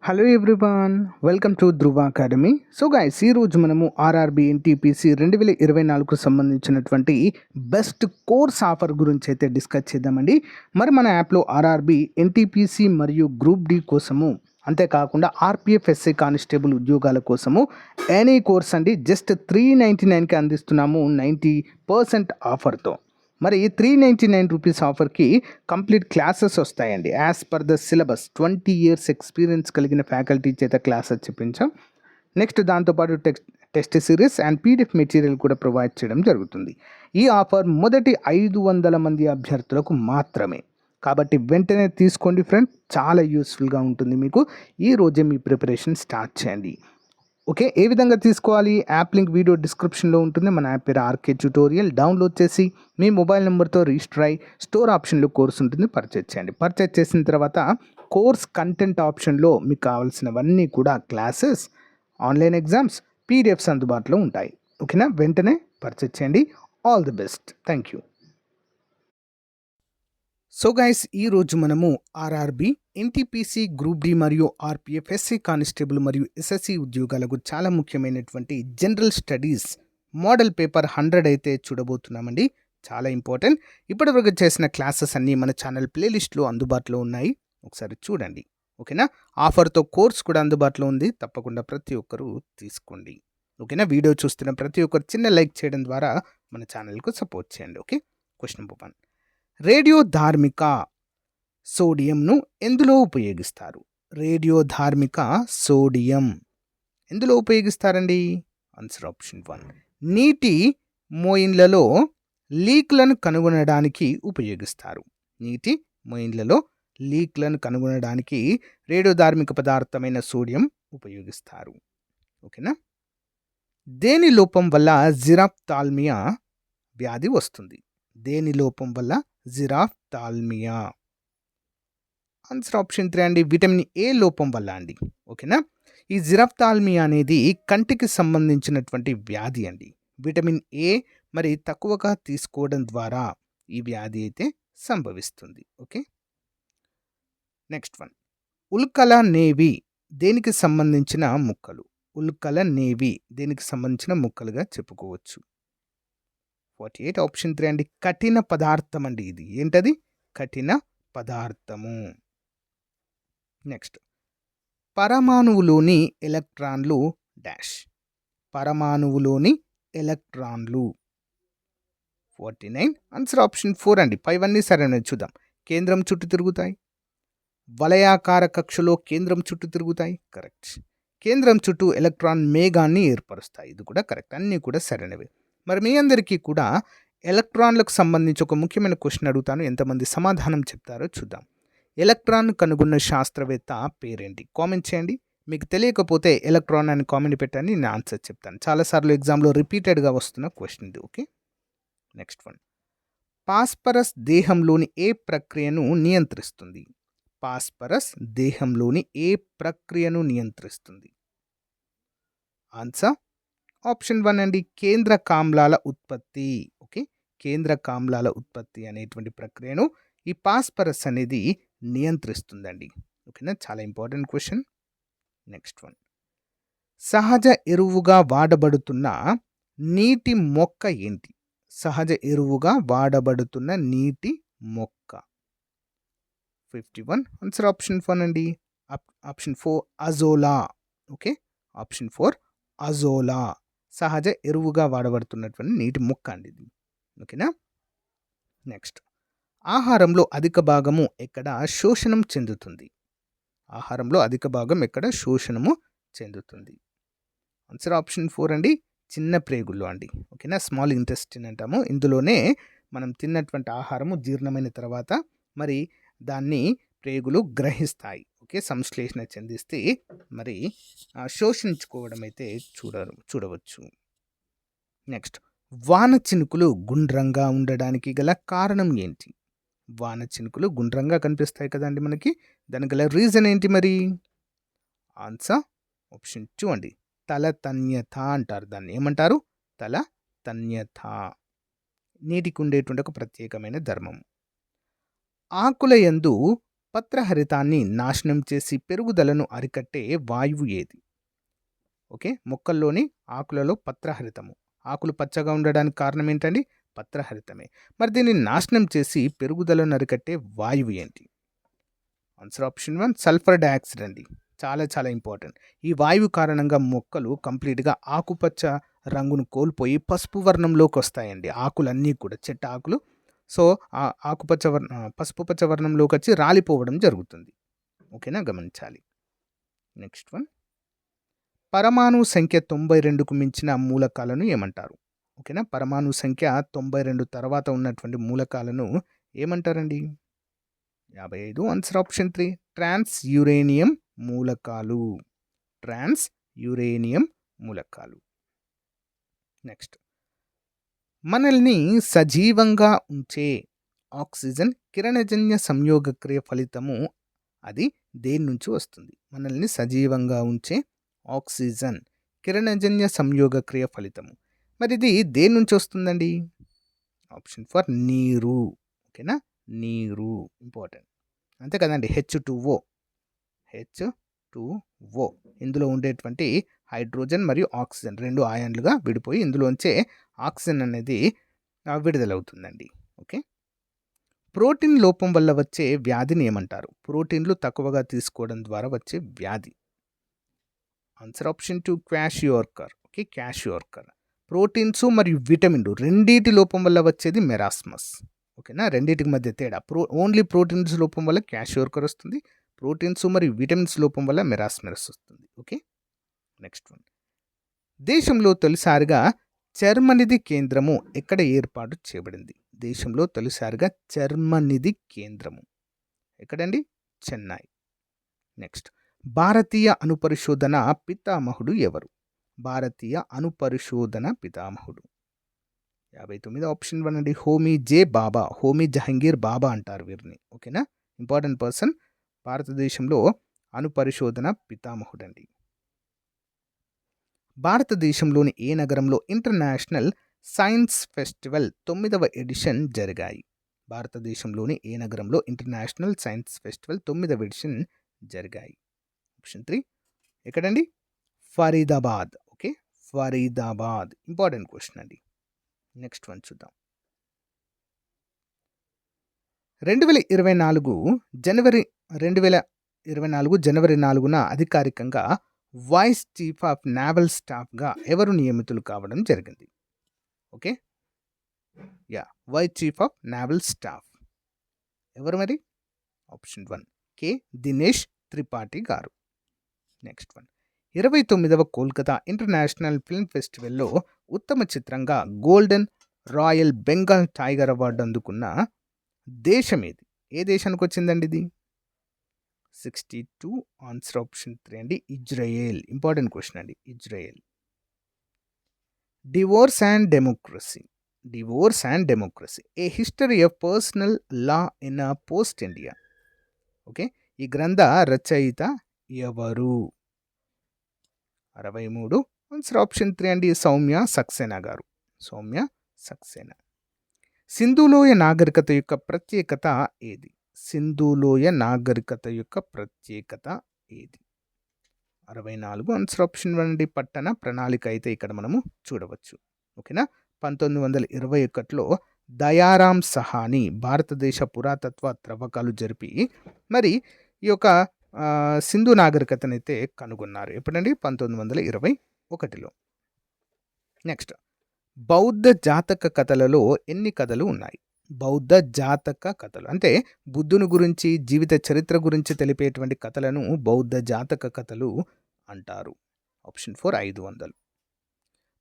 Hello everyone, welcome to Dhruva academy. So guys, ఈరోజు మనము RRB NTPC 2024కు సంబంధించినటువంటి best course offer గురించి అయితే డిస్కస్ చేద్దామండి. మరి మన యాప్లో ఆర్ఆర్బి ఎన్టీపీసీ మరియు గ్రూప్ డి కోసము, అంతేకాకుండా ఆర్పిఎఫ్ ఎస్ఐ కానిస్టేబుల్ ఉద్యోగాల కోసము ఎనీ కోర్స్ అండి జస్ట్ 399కి అందిస్తున్నాము 90% ఆఫర్తో. మరి 399 రూపీస్ ఆఫర్కి కంప్లీట్ క్లాసెస్ వస్తాయండి. As per the syllabus 20 years experience కలిగిన ఫ్యాకల్టీ చేత క్లాసెస్ చెప్పించాం. నెక్స్ట్ దాంతోపాటు test series and PDF material కూడా ప్రొవైడ్ చేయడం జరుగుతుంది. ఈ ఆఫర్ మొదటి 500 మంది అభ్యర్థులకు మాత్రమే, కాబట్టి వెంటనే తీసుకోండి ఫ్రెండ్, చాలా యూస్ఫుల్గా ఉంటుంది మీకు. ఈ రోజే మీ ప్రిపరేషన్ స్టార్ట్ చేయండి. ఓకే, ఏ విధంగా తీసుకోవాలి? యాప్ లింక్ వీడియో డిస్క్రిప్షన్లో ఉంటుంది. మన యాప్ పేరు ఆర్కే ట్యూటోరియల్. డౌన్లోడ్ చేసి మీ మొబైల్ నెంబర్తో రిజిస్టర్ అయ్యి స్టోర్ ఆప్షన్లో కోర్స్ ఉంటుంది, పర్చేజ్ చేయండి. పర్చేజ్ చేసిన తర్వాత కోర్స్ కంటెంట్ ఆప్షన్లో మీకు కావాల్సినవన్నీ కూడా క్లాసెస్, ఆన్లైన్ ఎగ్జామ్స్, పీడిఎఫ్స్ అందుబాటులో ఉంటాయి. ఓకేనా, వెంటనే పర్చేజ్ చేయండి. All the best, thank you. So guys, ఈరోజు మనము ఆర్ఆర్బి ఎన్టీపీసీ గ్రూప్ డి మరియు ఆర్పిఎఫ్ ఎస్సీ కానిస్టేబుల్ మరియు ఎస్ఎస్సి ఉద్యోగాలకు చాలా ముఖ్యమైనటువంటి జనరల్ స్టడీస్ మోడల్ పేపర్ 100 అయితే చూడబోతున్నామండి. చాలా ఇంపార్టెంట్. ఇప్పటివరకు చేసిన క్లాసెస్ అన్నీ మన ఛానల్ ప్లేలిస్ట్లో అందుబాటులో ఉన్నాయి, ఒకసారి చూడండి. ఓకేనా, ఆఫర్తో కోర్స్ కూడా అందుబాటులో ఉంది, తప్పకుండా ప్రతి ఒక్కరూ తీసుకోండి. ఓకేనా, వీడియో చూస్తున్న ప్రతి ఒక్కరు చిన్న లైక్ చేయడం ద్వారా మన ఛానల్కు సపోర్ట్ చేయండి. Okay, question number 1. రేడియోధార్మిక సోడియంను ఎందులో ఉపయోగిస్తారు? రేడియోధార్మిక సోడియం ఎందులో ఉపయోగిస్తారండి? Answer option 1. నీటి మోయిన్లలో లీక్లను కనుగొనడానికి ఉపయోగిస్తారు. నీటి మోయిన్లలో లీక్లను కనుగొనడానికి రేడియోధార్మిక పదార్థమైన సోడియం ఉపయోగిస్తారు. ఓకేనా. దేని లోపం వల్ల జిరాఫ్థాల్మియా వ్యాధి వస్తుంది? దేని లోపం వల్ల జిరాఫ్థాల్మియా? ఆన్సర్ ఆప్షన్ 3 అండి, విటమిన్ ఏ లోపం వల్ల అండి. ఓకేనా, ఈ జిరాఫ్థాల్మియా అనేది కంటికి సంబంధించినటువంటి వ్యాధి అండి. విటమిన్ ఏ మరి తక్కువగా తీసుకోవడం ద్వారా ఈ వ్యాధి అయితే సంభవిస్తుంది. Okay, next 1. ఉల్కల నేవి దేనికి సంబంధించిన ముక్కలు? ఉల్కల నేవి దేనికి సంబంధించిన ముక్కలుగా చెప్పుకోవచ్చు? 48 ఆప్షన్ 3 అండి, కఠిన పదార్థం అండి. ఇది ఏంటది? కఠిన పదార్థము. నెక్స్ట్, పరమాణువులోని ఎలక్ట్రాన్లు డాష్. పరమాణువులోని ఎలక్ట్రాన్లు 49 ఆన్సర్ ఆప్షన్ 4 అండి. పైవన్నీ సరైనవి. చూద్దాం. కేంద్రం చుట్టూ తిరుగుతాయి. వలయాకార కక్షలో కేంద్రం చుట్టూ తిరుగుతాయి, కరెక్ట్. కేంద్రం చుట్టూ ఎలక్ట్రాన్ మేఘాన్ని ఏర్పరుస్తాయి, ఇది కూడా కరెక్ట్. అన్నీ కూడా సరైనవి. మరి మీ అందరికీ కూడా ఎలక్ట్రాన్లకు సంబంధించి ఒక ముఖ్యమైన క్వశ్చన్ అడుగుతాను, ఎంతమంది సమాధానం చెప్తారో చూద్దాం. ఎలక్ట్రాన్ కనుగొన్న శాస్త్రవేత్త పేరేంటి? కామెంట్ చేయండి. మీకు తెలియకపోతే ఎలక్ట్రాన్ అని కామెంట్ పెట్టండి, నేను ఆన్సర్ చెప్తాను. చాలాసార్లు ఎగ్జామ్లో రిపీటెడ్గా వస్తున్న క్వశ్చన్ ఇది. Okay, next 1. పాస్పరస్ దేహంలోని ఏ ప్రక్రియను నియంత్రిస్తుంది? పాస్పరస్ దేహంలోని ఏ ప్రక్రియను నియంత్రిస్తుంది? ఆన్సర్ ఆప్షన్ 1 అండి, కేంద్ర కామ్లాల ఉత్పత్తి. ఓకే, కేంద్ర కామ్లాల ఉత్పత్తి అనేటువంటి ప్రక్రియను ఈ పాస్పరస్ అనేది నియంత్రిస్తుందండి. ఓకేనా, చాలా ఇంపార్టెంట్ క్వశ్చన్. నెక్స్ట్ 1. సహజ ఎరువుగా వాడబడుతున్న నీటి మొక్క ఏంటి? సహజ ఎరువుగా వాడబడుతున్న నీటి మొక్క 51 ఆన్సర్ ఆప్షన్ 1 అండి, option 4 azolla. Okay, option 4 azolla సహజ ఎరువుగా వాడబడుతున్నటువంటి నీటి మొక్క అండి ఇది. ఓకేనా, నెక్స్ట్. ఆహారంలో అధిక భాగము ఎక్కడ శోషణం చెందుతుంది? ఆహారంలో అధిక భాగం ఎక్కడ శోషణము చెందుతుంది? ఆన్సర్ ఆప్షన్ 4 అండి, చిన్న ప్రేగుల్లో అండి. ఓకేనా, స్మాల్ ఇంటెస్టిన్ అంటాము. ఇందులోనే మనం తిన్నటువంటి ఆహారము జీర్ణమైన తర్వాత మరి దాన్ని ప్రేగులు గ్రహిస్తాయి. ఓకే, సంశ్లేషణ చెందిస్తే మరి శోషించుకోవడం అయితే చూడవచ్చు. నెక్స్ట్, వాన చినుకులు గుండ్రంగా ఉండడానికి గల కారణం ఏంటి? వాన చినుకులు గుండ్రంగా కనిపిస్తాయి కదండి మనకి, దానికి గల రీజన్ ఏంటి మరి? ఆన్సర్ ఆప్షన్ 2 అండి, తలతన్యత అంటారు. దాన్ని ఏమంటారు? తలతన్యత. నీటికి ఉండేటువంటి ఒక ప్రత్యేకమైన ధర్మం. ఆకుల యందు పత్రహరితాన్ని నాశనం చేసి పెరుగుదలను అరికట్టే వాయువు ఏది? ఓకే, మొక్కల్లోని ఆకులలో పత్రహరితము. ఆకులు పచ్చగా ఉండడానికి కారణం ఏంటండి? పత్రహరితమే. మరి దీన్ని నాశనం చేసి పెరుగుదలను అరికట్టే వాయువు ఏంటి? ఆన్సర్ ఆప్షన్ 1 సల్ఫర్ డయాక్సైడ్ అండి. చాలా చాలా ఇంపార్టెంట్. ఈ వాయువు కారణంగా మొక్కలు కంప్లీట్గా ఆకుపచ్చ రంగును కోల్పోయి పసుపు వర్ణంలోకి వస్తాయండి. ఆకులన్నీ కూడా చెట్టు ఆకులు. సో ఆకుపచ్చ పసుపు పచ్చ వర్ణంలోకి వచ్చి రాలిపోవడం జరుగుతుంది. ఓకేనా, గమనించాలి. నెక్స్ట్ వన్, పరమాణు సంఖ్య 92కు మించిన మూలకాలను ఏమంటారు? ఓకేనా, పరమాణు సంఖ్య 92 తర్వాత ఉన్నటువంటి మూలకాలను ఏమంటారండి? 55. ఆన్సర్ ఆప్షన్ 3 ట్రాన్స్ యురేనియం మూలకాలు. ట్రాన్స్ యురేనియం మూలకాలు. నెక్స్ట్, మనల్ని సజీవంగా ఉంచే ఆక్సిజన్ కిరణజన్య సంయోగక్రియ ఫలితము అది దేని నుంచి వస్తుంది? మనల్ని సజీవంగా ఉంచే ఆక్సిజన్ కిరణజన్య సంయోగక్రియ ఫలితము మరి ఇది దేని నుంచి వస్తుందండి? ఆప్షన్ 4 నీరు. ఓకేనా, నీరు ఇంపార్టెంట్. అంతే కదండి. H2O ఇందులో ఉండేటువంటి హైడ్రోజన్ మరియు ఆక్సిజన్ 2 ఆయన్లుగా విడిపోయి ఇందులోంచే ఆక్సిజన్ అనేది విడుదలవుతుందండి. ఓకే, ప్రోటీన్ లోపం వల్ల వచ్చే వ్యాధిని ఏమంటారు? ప్రోటీన్లు తక్కువగా తీసుకోవడం ద్వారా వచ్చే వ్యాధి. Answer option 2 kwashiorkor. Okay, kwashiorkor. Proteins మరియు విటమిన్లు రెండింటి లోపం వల్ల వచ్చేది మెరాస్మస్. ఓకేనా, రెండింటికి మధ్య తేడా. ఓన్లీ ప్రోటీన్స్ లోపం వల్ల క్వాషియోర్కర్ వస్తుంది. ప్రోటీన్స్ మరియు విటమిన్స్ లోపం వల్ల మెరాస్మస్ వస్తుంది. ఓకే, నెక్స్ట్ వన్, దేశంలో తొలిసారిగా చర్మనిధి కేంద్రము ఎక్కడ ఏర్పాటు చేయబడింది? దేశంలో తొలిసారిగా చర్మనిధి కేంద్రము ఎక్కడండి? చెన్నై. నెక్స్ట్, భారతీయ అణుపరిశోధన పితామహుడు ఎవరు? భారతీయ అణుపరిశోధన పితామహుడు 59. ఆప్షన్ 1 అండి హోమీ జే బాబా. హోమీ జహంగీర్ బాబా అంటారు వీరిని. ఓకేనా, ఇంపార్టెంట్ పర్సన్. భారతదేశంలో అణుపరిశోధన పితామహుడు అండి. భారతదేశంలోని ఏ నగరంలో ఇంటర్నేషనల్ సైన్స్ ఫెస్టివల్ 9వ ఎడిషన్ జరిగాయి? భారతదేశంలోని ఏ నగరంలో ఇంటర్నేషనల్ సైన్స్ ఫెస్టివల్ 9వ ఎడిషన్ జరిగాయి? ఆప్షన్ 3 ఎక్కడండి? Faridabad. Okay, Faridabad important question అండి. నెక్స్ట్ వన్ చూద్దాం. 2024 జనవరి 4న అధికారికంగా వైస్ చీఫ్ ఆఫ్ నేవల్ స్టాఫ్గా ఎవరు నియమితులు కావడం జరిగింది? Okay, vice chief of naval staff ఎవరు మరి? ఆప్షన్ 1 కె దినేష్ త్రిపాఠి గారు. నెక్స్ట్ వన్, 29వ కోల్కతా ఇంటర్నేషనల్ ఫిల్మ్ ఫెస్టివల్లో ఉత్తమ చిత్రంగా golden royal Bengal tiger award అందుకున్న దేశం ఏది? ఏ దేశానికి వచ్చిందండి ఇది? 62. ఆన్సర్ ఆప్షన్ 3 అండి ఇజ్రాయెల్. ఇంపార్టెంట్ క్వశ్చన్ అండి, Israel. Divorce and democracy A history of personal law in post India. Okay, ఈ గ్రంథ రచయిత ఎవరు? 63. ఆన్సర్ ఆప్షన్ 3 అండి సౌమ్య సక్సేనా గారు. సౌమ్య సక్సేనా. సింధులోయ నాగరికత యొక్క ప్రత్యేకత ఏది? సింధులోయ నాగరికత యొక్క ప్రత్యేకత ఏది? 64. ఆన్సర్ ఆప్షన్ 1 అండి పట్టణ ప్రణాళిక అయితే ఇక్కడ మనము చూడవచ్చు. ఓకేనా, 1921లో దయారాం సహాని భారతదేశ పురాతత్వ త్రవ్వకాలు జరిపి మరి ఈ యొక్క సింధు నాగరికతనైతే కనుగొన్నారు. ఎప్పుడండి? 1921లో. నెక్స్ట్, బౌద్ధ జాతక కథలలో ఎన్ని కథలు ఉన్నాయి? బౌద్ధ జాతక కథలు అంటే బుద్ధుని గురించి జీవిత చరిత్ర గురించి తెలిపేటువంటి కథలను బౌద్ధ జాతక కథలు అంటారు. ఆప్షన్ 4 500.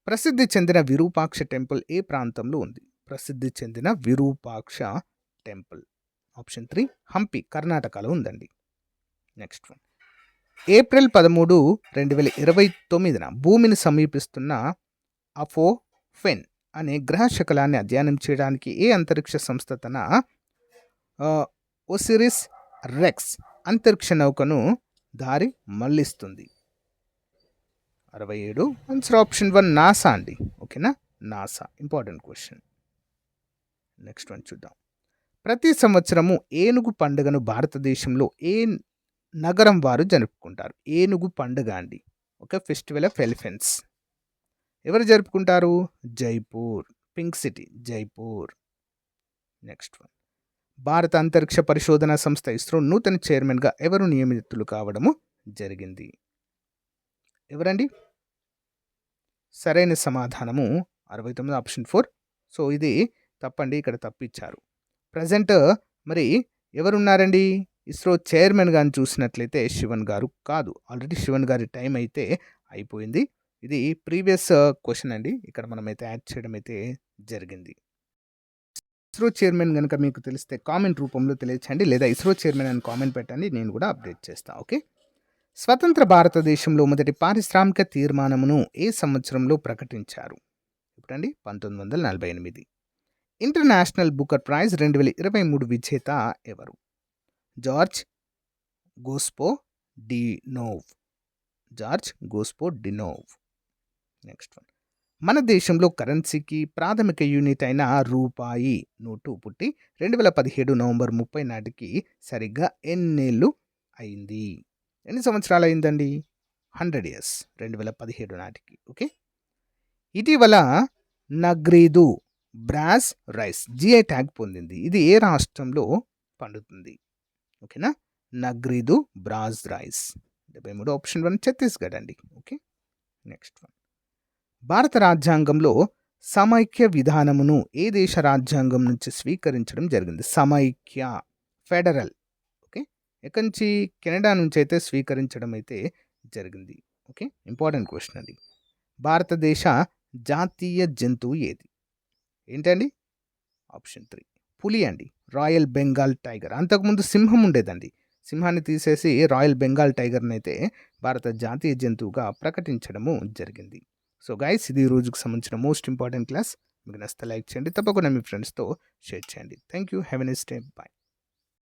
ప్రసిద్ధి చెందిన విరూపాక్ష టెంపుల్ ఏ ప్రాంతంలో ఉంది? ప్రసిద్ధి చెందిన విరూపాక్ష టెంపుల్ ఆప్షన్ 3 హంపి కర్ణాటకలో ఉందండి. నెక్స్ట్ వన్, ఏప్రిల్ 13, 2029న భూమిని సమీపిస్తున్న అపోఫెన్ అనే గ్రహ శకలాన్ని అధ్యయనం చేయడానికి ఏ అంతరిక్ష సంస్థ తన ఒసిరిస్ రెక్స్ అంతరిక్ష నౌకను దారి మళ్లిస్తుంది? 67. ఆన్సర్ ఆప్షన్ 1 నాసా అండి. ఓకేనా, NASA important question. Next one చూద్దాం. ప్రతి సంవత్సరము ఏనుగు పండుగను భారతదేశంలో ఏ నగరం వారు జరుపుకుంటారు? ఏనుగు పండుగ అండి. ఓకే. Festival of elephants. ఎవరు జరుపుకుంటారు? Jaipur. Pink city Jaipur. Next one. భారత అంతరిక్ష పరిశోధన సంస్థ ఇస్రో నూతన చైర్మన్గా ఎవరు నియమితులు కావడము జరిగింది? ఎవరండి? సరైన సమాధానము 69 ఆప్షన్ 4. సో ఇది తప్పండి, ఇక్కడ తప్పిచ్చారు. ప్రజెంట్ మరి ఎవరున్నారండి? ఇస్రో చైర్మన్ గాని చూసినట్లయితే శివన్ గారు కాదు. ఆల్రెడీ శివన్ గారి టైం అయితే అయిపోయింది. ఇది ప్రీవియస్ క్వశ్చన్ అండి. ఇక్కడ మనమైతే యాడ్ చేయడం అయితే జరిగింది. ఇస్రో చైర్మన్ గనుక మీకు తెలిస్తే కామెంట్ రూపంలో తెలియచేయండి, లేదా ఇస్రో చైర్మన్ అని కామెంట్ పెట్టండి, నేను కూడా అప్డేట్ చేస్తా. ఓకే. స్వతంత్ర భారతదేశంలో మొదటి పారిశ్రామిక తీర్మానమును ఏ సంవత్సరంలో ప్రకటించారు? ఇప్పుడండి 1948. ఇంటర్నేషనల్ బుకర్ ప్రైజ్ 2023 విజేత ఎవరు? George Gospodinov. George Gospodinov. Next one. మన దేశంలో కరెన్సీకి ప్రాథమిక యూనిట్ అయిన రూపాయి నోటు పుట్టి 2017 నవంబర్ 30 నాటికి సరిగ్గా ఎన్నేళ్ళు అయింది? ఎన్ని సంవత్సరాలు అయిందండి? 100 years. 2017 నాటికి. ఓకే. ఇటీవల నగ్రీదు బ్రాస్ రైస్ జిఐ ట్యాగ్ పొందింది. ఇది ఏ రాష్ట్రంలో పండుతుంది? ఓకేనా. నగ్రీదు బ్రాస్ రైస్. 73 ఆప్షన్ 1 ఛత్తీస్గఢ్ అండి. ఓకే. Next one. భారత రాజ్యాంగంలో సమైక్య విధానమును ఏ దేశ రాజ్యాంగం నుంచి స్వీకరించడం జరిగింది? సమైక్య ఫెడరల్. ఓకే. ఎక్కడి నుంచి? కెనడా నుంచి అయితే స్వీకరించడం అయితే జరిగింది. ఓకే. ఇంపార్టెంట్ క్వశ్చన్ అండి. భారతదేశ జాతీయ జంతువు ఏది? ఏంటండి? ఆప్షన్ 3 పులి అండి. Royal Bengal tiger. అంతకుముందు సింహం ఉండేదండి. సింహాన్ని తీసేసి రాయల్ బెంగాల్ టైగర్ని అయితే భారత జాతీయ జంతువుగా ప్రకటించడము జరిగింది. సో గైస్, ఇది ఈ రోజుకు సంబంధించిన మోస్ట్ ఇంపార్టెంట్ క్లాస్. మీకు నచ్చితే లైక్ చేయండి, తప్పకుండా మీ ఫ్రెండ్స్తో షేర్ చేయండి. Thank you. Have a nice day. Bye.